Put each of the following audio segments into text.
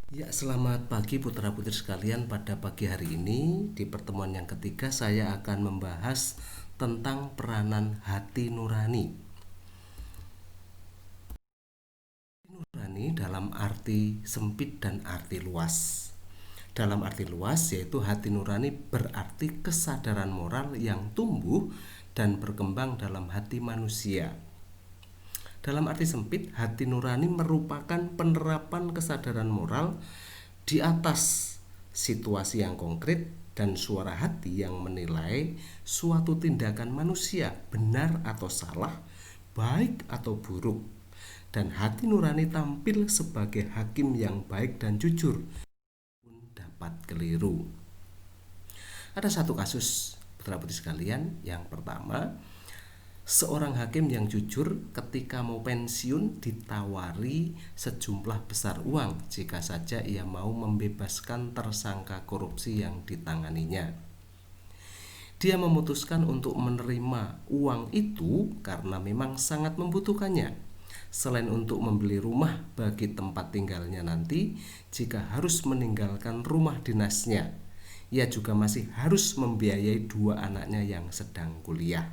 Ya, selamat pagi putra-putri sekalian. Pada pagi hari ini, di pertemuan yang ketiga, saya akan membahas tentang peranan hati nurani. Nurani dalam arti sempit dan arti luas. Dalam arti luas, yaitu hati nurani berarti kesadaran moral yang tumbuh dan berkembang dalam hati manusia. Dalam arti sempit, hati nurani merupakan penerapan kesadaran moral di atas situasi yang konkret dan suara hati yang menilai suatu tindakan manusia benar atau salah, baik atau buruk. Dan hati nurani tampil sebagai hakim yang baik dan jujur pun dapat keliru. Ada satu kasus putra-putri sekalian. Yang pertama, seorang hakim yang jujur ketika mau pensiun ditawari sejumlah besar uang jika saja ia mau membebaskan tersangka korupsi yang ditanganinya. Dia memutuskan untuk menerima uang itu karena memang sangat membutuhkannya. Selain untuk membeli rumah bagi tempat tinggalnya nanti jika harus meninggalkan rumah dinasnya, ia juga masih harus membiayai dua anaknya yang sedang kuliah.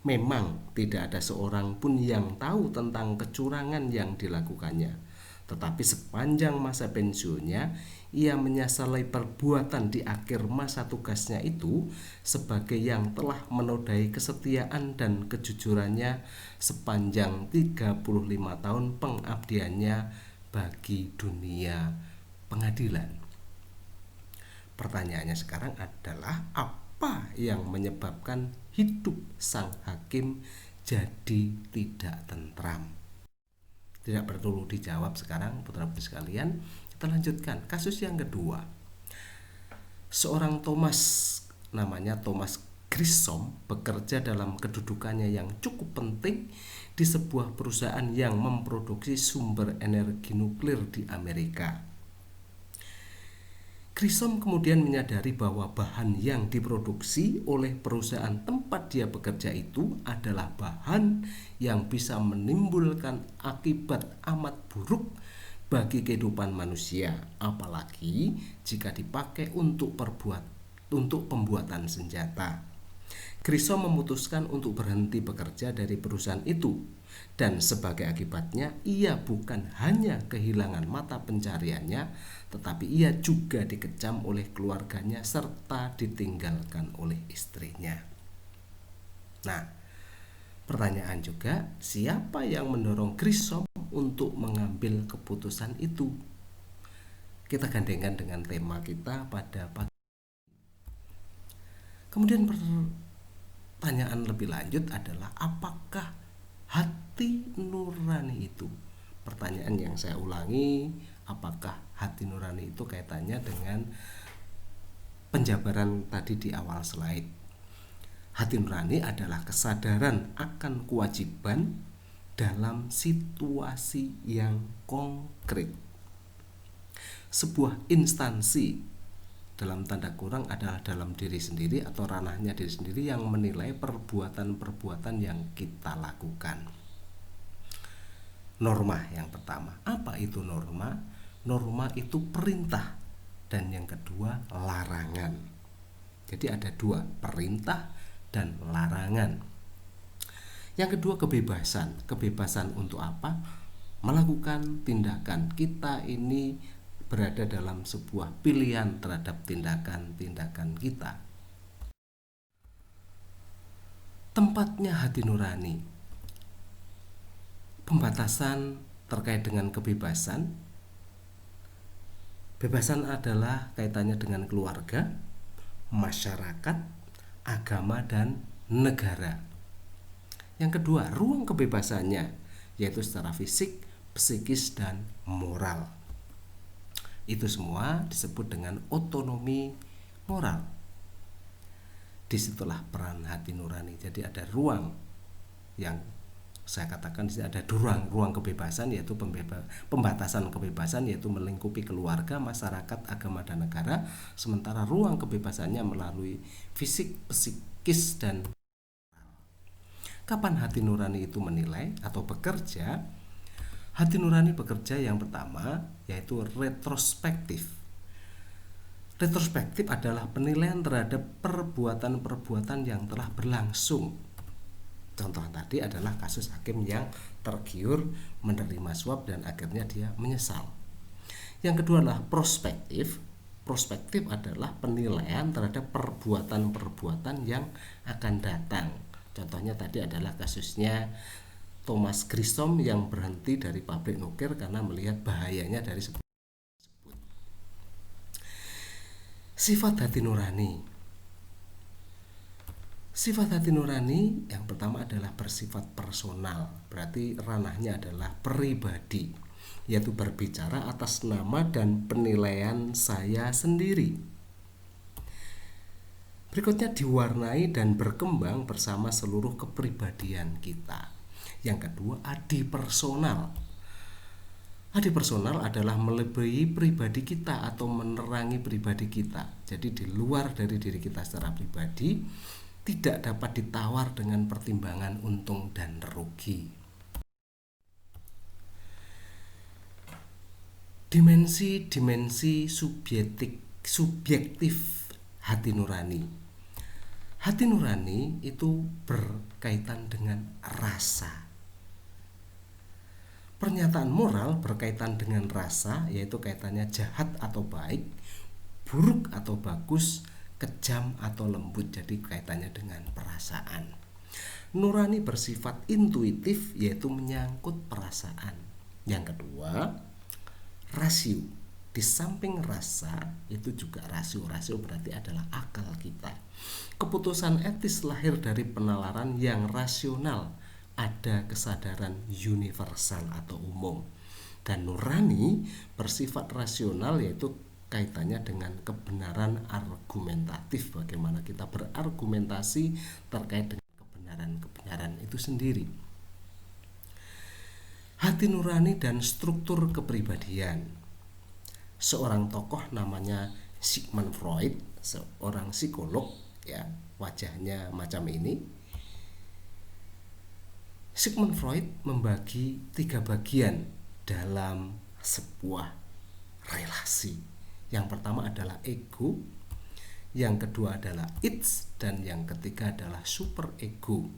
Memang tidak ada seorang pun yang tahu tentang kecurangan yang dilakukannya. Tetapi sepanjang masa pensiunnya, ia menyesali perbuatan di akhir masa tugasnya itu sebagai yang telah menodai kesetiaan dan kejujurannya sepanjang 35 tahun pengabdiannya bagi dunia pengadilan. Pertanyaannya sekarang adalah apa yang menyebabkan hidup sang hakim jadi tidak tentram? Tidak perlu dijawab sekarang putra-putri sekalian. Kita lanjutkan kasus yang kedua. Seorang Thomas, namanya Thomas Grissom, bekerja dalam kedudukannya yang cukup penting di sebuah perusahaan yang memproduksi sumber energi nuklir di Amerika. Grissom kemudian menyadari bahwa bahan yang diproduksi oleh perusahaan tempat dia bekerja itu adalah bahan yang bisa menimbulkan akibat amat buruk bagi kehidupan manusia, apalagi jika dipakai untuk pembuatan senjata. Grissom memutuskan untuk berhenti bekerja dari perusahaan itu, dan sebagai akibatnya ia bukan hanya kehilangan mata pencariannya, tetapi ia juga dikecam oleh keluarganya serta ditinggalkan oleh istrinya. Nah, pertanyaan juga, siapa yang mendorong Grissom untuk mengambil keputusan itu? Kita gandengan dengan tema kita pada pagi. Kemudian pertanyaan lebih lanjut adalah apakah hati nurani itu? Pertanyaan yang saya ulangi, apakah hati nurani itu kaitannya dengan penjabaran tadi di awal slide. Hati nurani adalah kesadaran akan kewajiban dalam situasi yang konkret. Sebuah instansi dalam tanda kurang adalah dalam diri sendiri atau ranahnya diri sendiri yang menilai perbuatan-perbuatan yang kita lakukan. Norma yang pertama, apa itu norma? Norma itu perintah, dan yang kedua larangan. Jadi ada dua, perintah dan larangan. Yang kedua kebebasan. Kebebasan untuk apa? Melakukan tindakan. Kita ini berada dalam sebuah pilihan terhadap tindakan-tindakan kita. Tempatnya hati nurani. Pembatasan terkait dengan kebebasan. Bebasan adalah kaitannya dengan keluarga, masyarakat, agama, dan negara. Yang kedua, ruang kebebasannya, yaitu secara fisik, psikis, dan moral. Itu semua disebut dengan otonomi moral. Disitulah peran hati nurani. Jadi ada ruang yang saya katakan di sini ada ruang kebebasan, yaitu pembatasan kebebasan, yaitu melingkupi keluarga, masyarakat, agama, dan negara. Sementara ruang kebebasannya melalui fisik, psikis, dan kapan hati nurani itu menilai atau bekerja? Hati nurani bekerja yang pertama yaitu retrospektif. Retrospektif adalah penilaian terhadap perbuatan-perbuatan yang telah berlangsung. Contoh tadi adalah kasus hakim yang tergiur menerima suap dan akhirnya dia menyesal. Yang kedua adalah prospektif. Prospektif adalah penilaian terhadap perbuatan-perbuatan yang akan datang. Contohnya tadi adalah kasusnya Thomas Grissom yang berhenti dari pabrik nuklir karena melihat bahayanya dari sebuah. Sifat hati nurani. Sifat hati nurani yang pertama adalah bersifat personal, berarti ranahnya adalah pribadi, yaitu berbicara atas nama dan penilaian saya sendiri. Berikutnya diwarnai dan berkembang bersama seluruh kepribadian kita. Yang kedua, adipersonal. Adipersonal adalah melebihi pribadi kita atau menerangi pribadi kita. Jadi di luar dari diri kita secara pribadi, tidak dapat ditawar dengan pertimbangan untung dan rugi. Dimensi-dimensi subjektif hati nurani. Hati nurani itu berkaitan dengan rasa. Pernyataan moral berkaitan dengan rasa, yaitu kaitannya jahat atau baik, buruk atau bagus, kejam atau lembut, jadi kaitannya dengan perasaan. Nurani bersifat intuitif, yaitu menyangkut perasaan. Yang kedua, rasio. Di samping rasa itu juga rasio. Rasio berarti adalah akal kita. Keputusan etis lahir dari penalaran yang rasional. Ada kesadaran universal atau umum. Dan nurani bersifat rasional, yaitu kaitannya dengan kebenaran argumentatif, bagaimana kita berargumentasi terkait dengan kebenaran itu sendiri. Hati nurani dan struktur kepribadian. Seorang tokoh namanya Sigmund Freud, seorang psikolog, ya, wajahnya macam ini. Sigmund Freud membagi 3 bagian dalam sebuah relasi. Yang pertama adalah ego, yang kedua adalah its, dan yang ketiga adalah super ego.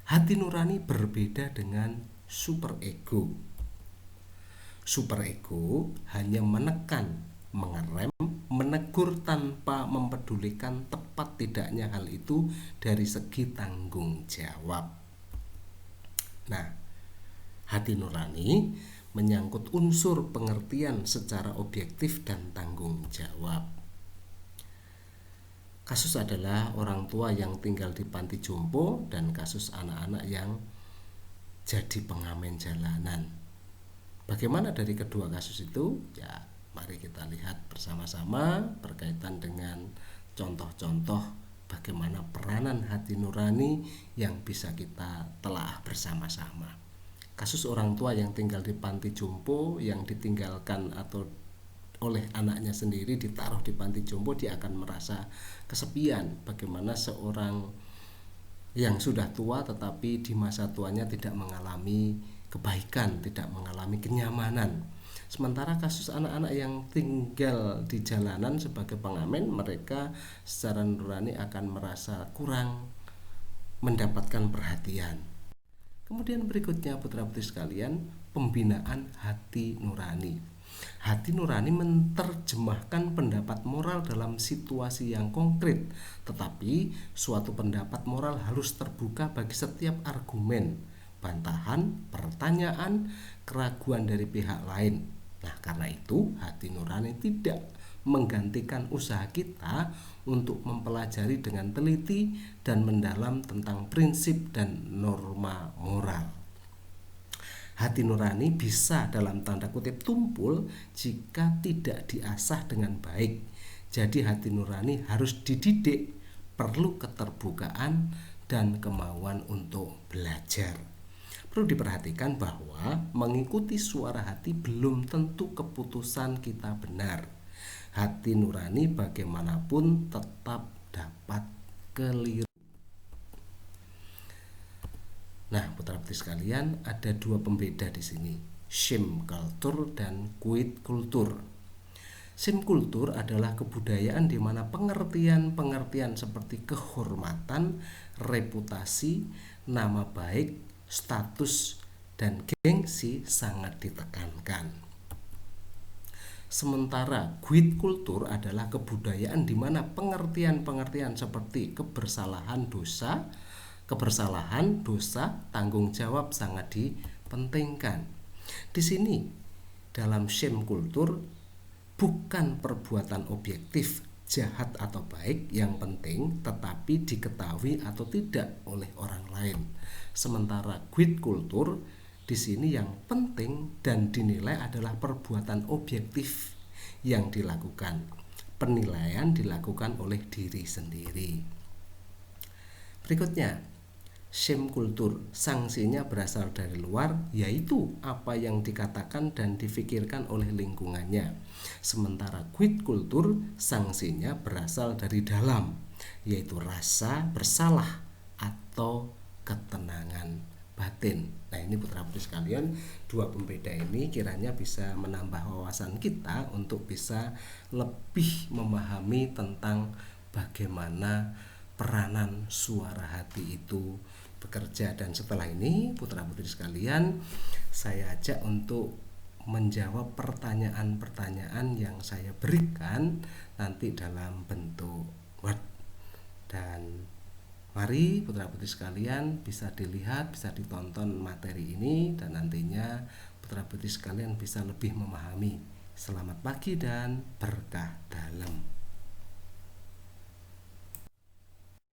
Hati nurani berbeda dengan super ego. Super ego hanya menekan, mengerem, menegur tanpa mempedulikan tepat tidaknya hal itu dari segi tanggung jawab. Nah, hati nurani menyangkut unsur pengertian secara objektif dan tanggung jawab. Kasus adalah orang tua yang tinggal di panti jompo dan kasus anak-anak yang jadi pengamen jalanan. Bagaimana dari kedua kasus itu? Ya, mari kita lihat bersama-sama berkaitan dengan contoh-contoh bagaimana peranan hati nurani yang bisa kita telah bersama-sama. Kasus orang tua yang tinggal di panti jompo yang ditinggalkan atau oleh anaknya sendiri ditaruh di panti jompo, dia akan merasa kesepian. Bagaimana seorang yang sudah tua tetapi di masa tuanya tidak mengalami kebaikan, tidak mengalami kenyamanan. Sementara kasus anak-anak yang tinggal di jalanan sebagai pengamen, mereka secara nurani akan merasa kurang mendapatkan perhatian. Kemudian berikutnya putra-putri sekalian, pembinaan hati nurani. Hati nurani menerjemahkan pendapat moral dalam situasi yang konkret, tetapi suatu pendapat moral harus terbuka bagi setiap argumen, bantahan, pertanyaan, keraguan dari pihak lain. Nah, karena itu hati nurani tidak menggantikan usaha kita untuk mempelajari dengan teliti dan mendalam tentang prinsip dan norma moral. Hati nurani bisa dalam tanda kutip tumpul jika tidak diasah dengan baik. Jadi hati nurani harus dididik, perlu keterbukaan dan kemauan untuk belajar. Perlu diperhatikan bahwa mengikuti suara hati belum tentu keputusan kita benar. Hati nurani bagaimanapun tetap dapat keliru. Nah, putra-putri sekalian, ada dua pembeda di sini, shame culture dan quit culture. Shame culture adalah kebudayaan di mana pengertian-pengertian seperti kehormatan, reputasi, nama baik, status, dan gengsi sangat ditekankan. Sementara quit culture adalah kebudayaan di mana pengertian-pengertian seperti kebersalahan, dosa, tanggung jawab sangat dipentingkan. Di sini dalam shame culture bukan perbuatan objektif jahat atau baik yang penting, tetapi diketahui atau tidak oleh orang lain. Sementara quit culture di sini yang penting dan dinilai adalah perbuatan objektif yang dilakukan. Penilaian dilakukan oleh diri sendiri. Berikutnya, shame culture, sanksinya berasal dari luar, yaitu apa yang dikatakan dan difikirkan oleh lingkungannya. Sementara quit culture, sanksinya berasal dari dalam, yaitu rasa bersalah atau ketenangan batin. Nah, ini putra-putri sekalian, dua pembeda ini kiranya bisa menambah wawasan kita untuk bisa lebih memahami tentang bagaimana peranan suara hati itu bekerja. Dan setelah ini putra-putri sekalian, saya ajak untuk menjawab pertanyaan-pertanyaan yang saya berikan nanti dalam bentuk Word. Dan mari putra-putri sekalian bisa dilihat, bisa ditonton materi ini, dan nantinya putra-putri sekalian bisa lebih memahami. Selamat pagi dan berkah dalam.